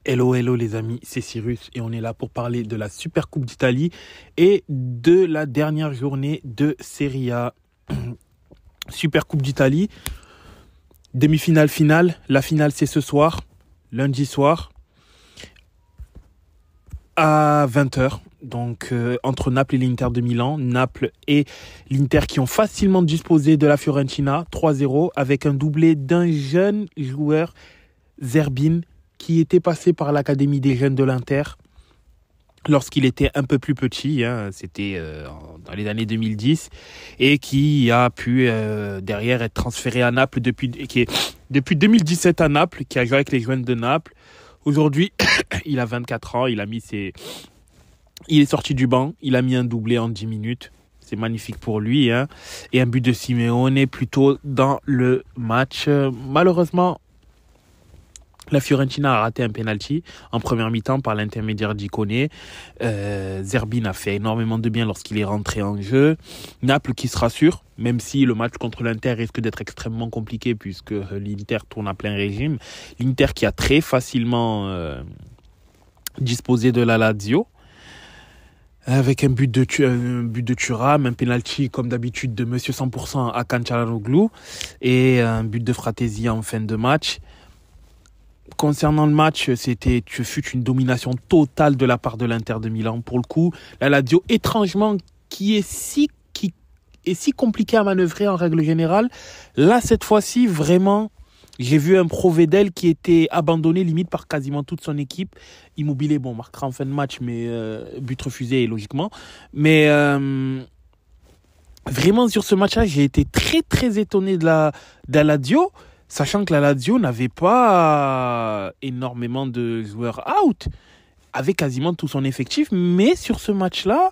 Hello, hello les amis, c'est Cyrus et on est là pour parler de la Super Coupe d'Italie et de la dernière journée de Serie A. Super Coupe d'Italie, demi-finale, finale. La finale c'est ce soir, lundi soir, à 20h. Donc entre Naples et l'Inter de Milan. Naples et l'Inter qui ont facilement disposé de la Fiorentina 3-0 avec un doublé d'un jeune joueur, Zerbin, qui était passé par l'Académie des jeunes de l'Inter lorsqu'il était un peu plus petit, c'était dans les années 2010, et qui a pu derrière être transféré à Naples depuis 2017 à Naples, qui a joué avec les jeunes de Naples. Aujourd'hui, il a 24 ans, il est sorti du banc, il a mis un doublé en 10 minutes. C'est magnifique pour lui, et un but de Simeone plutôt dans le match. Malheureusement, la Fiorentina a raté un penalty en première mi-temps par l'intermédiaire d'Icone. Zerbin a fait énormément de bien lorsqu'il est rentré en jeu. Naples qui se rassure, même si le match contre l'Inter risque d'être extrêmement compliqué puisque l'Inter tourne à plein régime. L'Inter qui a très facilement disposé de la Lazio avec un but de Thuram, un penalty comme d'habitude de Monsieur 100% à Calhanoglu et un but de Fratesi en fin de match. Concernant le match, ce fut une domination totale de la part de l'Inter de Milan. Pour le coup, la Lazio, étrangement, qui est si compliquée à manœuvrer en règle générale, là, cette fois-ci, vraiment, j'ai vu un Provedel qui était abandonné limite par quasiment toute son équipe. Immobilier, marquera en fin de match, mais but refusé, logiquement. Mais vraiment, sur ce match-là, j'ai été très, très étonné de la Lazio. Sachant que la Lazio n'avait pas énormément de joueurs out, avait quasiment tout son effectif, mais sur ce match-là,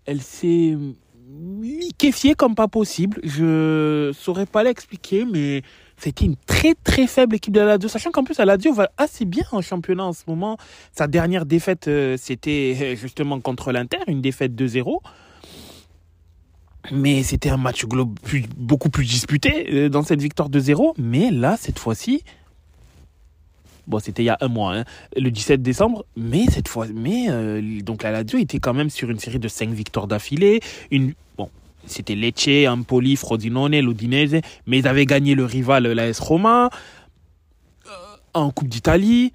elle s'est liquéfiée comme pas possible. Je saurais pas l'expliquer, mais c'était une très très faible équipe de la Lazio, sachant qu'en plus la Lazio va assez bien en championnat en ce moment. Sa dernière défaite, c'était justement contre l'Inter, une défaite 2-0. Mais c'était un match beaucoup plus disputé dans cette victoire 2-0. Mais là, cette fois-ci, c'était il y a un mois, le 17 décembre. Mais cette fois, donc la Lazio était quand même sur une série de 5 victoires d'affilée. C'était Lecce, Empoli, Frosinone, l'Udinese. Mais ils avaient gagné le rival, l'AS Roma, en Coupe d'Italie.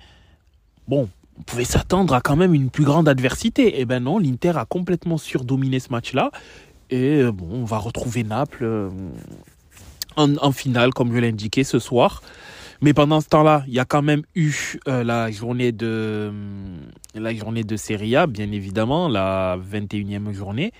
On pouvait s'attendre à quand même une plus grande adversité. Eh ben non, l'Inter a complètement surdominé ce match-là. Et on va retrouver Naples en finale, comme je l'ai indiqué ce soir. Mais pendant ce temps-là, il y a quand même eu la journée de Serie A, bien évidemment, la 21e journée.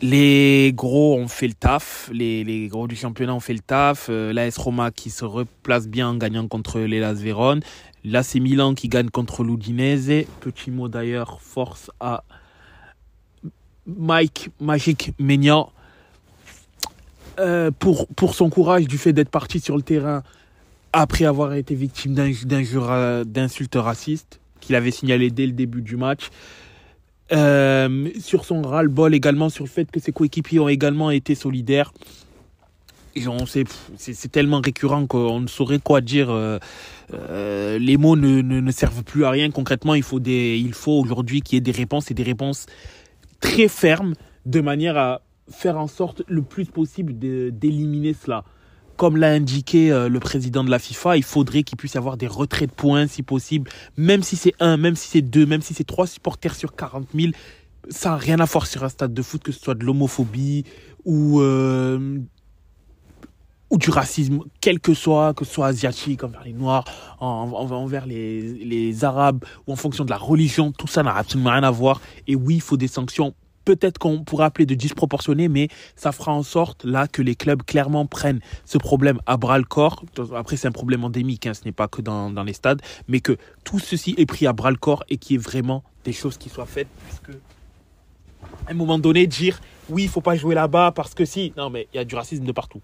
Les gros ont fait le taf, les gros du championnat ont fait le taf. L'AS Roma qui se replace bien en gagnant contre l'Hellas Vérone. L'AC Milan qui gagne contre l'Udinese. Petit mot d'ailleurs, force à Mike Magic Maignan pour son courage du fait d'être parti sur le terrain après avoir été victime d'insultes racistes qu'il avait signalé dès le début du match, sur son ras-le-bol également, sur le fait que ses coéquipiers ont également été solidaires. C'est tellement récurrent qu'on ne saurait quoi dire. Les mots ne servent plus à rien. Concrètement, il faut aujourd'hui qu'il y ait des réponses, et des réponses très ferme, de manière à faire en sorte le plus possible d'éliminer cela. Comme l'a indiqué le président de la FIFA, il faudrait qu'il puisse y avoir des retraits de points si possible, même si c'est 1, même si c'est 2, même si c'est 3 supporters sur 40 000, ça n'a rien à voir sur un stade de foot, que ce soit de l'homophobie ou du racisme, que ce soit asiatique, envers les Noirs, envers les Arabes, ou en fonction de la religion, tout ça n'a absolument rien à voir. Et oui, il faut des sanctions, peut-être qu'on pourrait appeler de disproportionnées, mais ça fera en sorte là que les clubs clairement prennent ce problème à bras-le-corps. Après, c'est un problème endémique, ce n'est pas que dans les stades, mais que tout ceci est pris à bras-le-corps et qu'il y ait vraiment des choses qui soient faites, puisque à un moment donné, dire oui, il ne faut pas jouer là-bas parce que si, non, mais il y a du racisme de partout.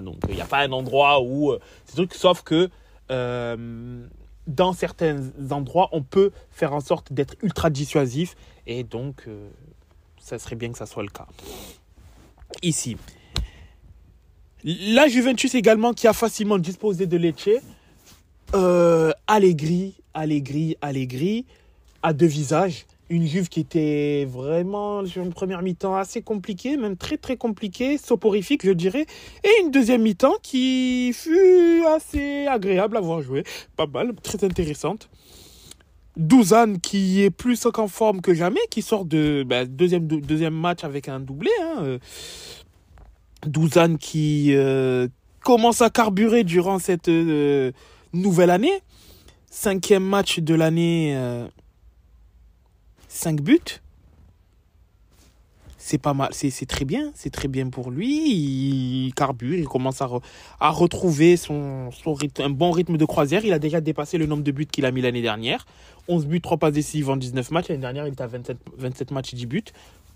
Donc il n'y a pas un endroit où ces trucs, sauf que dans certains endroits, on peut faire en sorte d'être ultra dissuasif, et donc ça serait bien que ça soit le cas. Ici, la Juventus également qui a facilement disposé de Lecce Allegri, à deux visages. Une Juve qui était vraiment sur une première mi-temps assez compliquée, même très très compliquée, soporifique je dirais, et une deuxième mi-temps qui fut assez agréable à voir jouer, pas mal, très intéressante. Douzan qui est plus qu'en forme que jamais, qui sort de deuxième match avec un doublé. Douzan qui commence à carburer durant cette nouvelle année. Cinquième match de l'année, 5 buts. C'est pas mal, c'est très bien pour lui. Il carbure, il commence à retrouver son rythme, un bon rythme de croisière. Il a déjà dépassé le nombre de buts qu'il a mis l'année dernière. 11 buts, 3 passes décisives en 19 matchs. L'année dernière, il était à 27 matchs, 10 buts.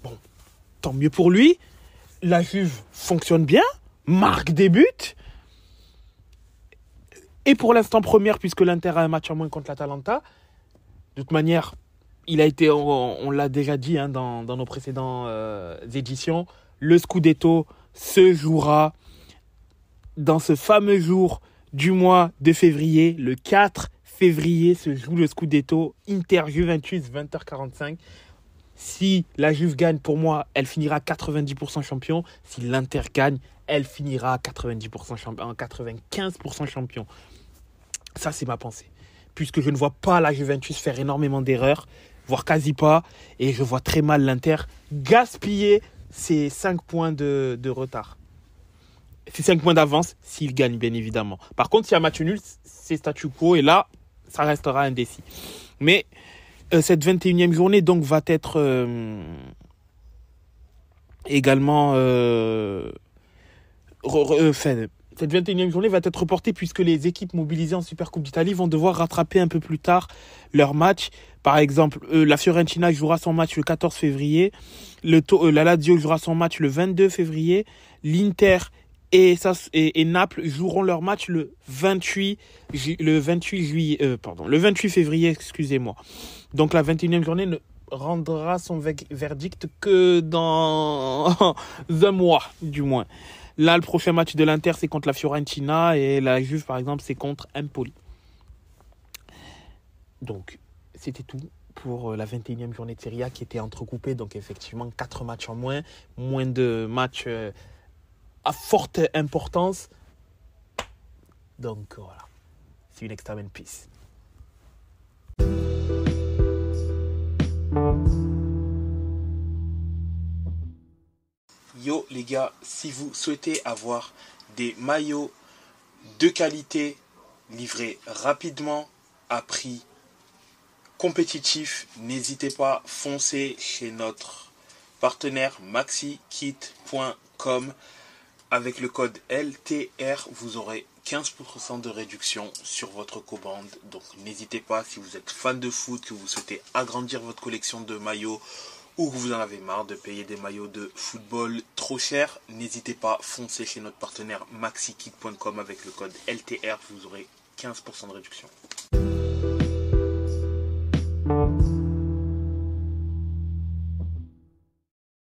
Bon, tant mieux pour lui. La Juve fonctionne bien, marque des buts. Et pour l'instant première, puisque l'Inter a un match en moins contre l'Atalanta. De toute manière, il a été, on l'a déjà dit dans nos précédentes éditions, le Scudetto se jouera dans ce fameux jour du mois de février. Le 4 février se joue le Scudetto Inter-Juventus 20h45. Si la Juve gagne, pour moi, elle finira 90% champion. Si l'Inter gagne, elle finira 90% champion, 95% champion. Ça, c'est ma pensée. Puisque je ne vois pas la Juventus faire énormément d'erreurs, voire quasi pas. Et je vois très mal l'Inter gaspiller ses 5 points de retard. Ses 5 points d'avance s'il gagne, bien évidemment. Par contre, s'il y a match nul, c'est statu quo. Et là, ça restera indécis. Mais cette 21e journée, donc, va être également... cette 21e journée va être reportée puisque les équipes mobilisées en Supercoupe d'Italie vont devoir rattraper un peu plus tard leur match. Par exemple, la Fiorentina jouera son match le 14 février. La Lazio jouera son match le 22 février. L'Inter et Naples joueront leur match le 28 février, excusez-moi. Donc la 21e journée ne rendra son verdict que dans un mois, du moins. Là, le prochain match de l'Inter, c'est contre la Fiorentina et la Juve, par exemple, c'est contre Empoli. Donc, c'était tout pour la 21e journée de Serie A qui était entrecoupée. Donc, effectivement, 4 matchs en moins de matchs à forte importance. Donc, voilà. See you next time and peace. Yo les gars, si vous souhaitez avoir des maillots de qualité livrés rapidement à prix compétitif, n'hésitez pas, foncez chez notre partenaire maxikit.com. Avec le code LTR, vous aurez 15% de réduction sur votre commande. Donc n'hésitez pas, si vous êtes fan de foot, que vous souhaitez agrandir votre collection de maillots, ou que vous en avez marre de payer des maillots de football trop chers, n'hésitez pas, foncez chez notre partenaire maxikit.com avec le code LTR, vous aurez 15% de réduction.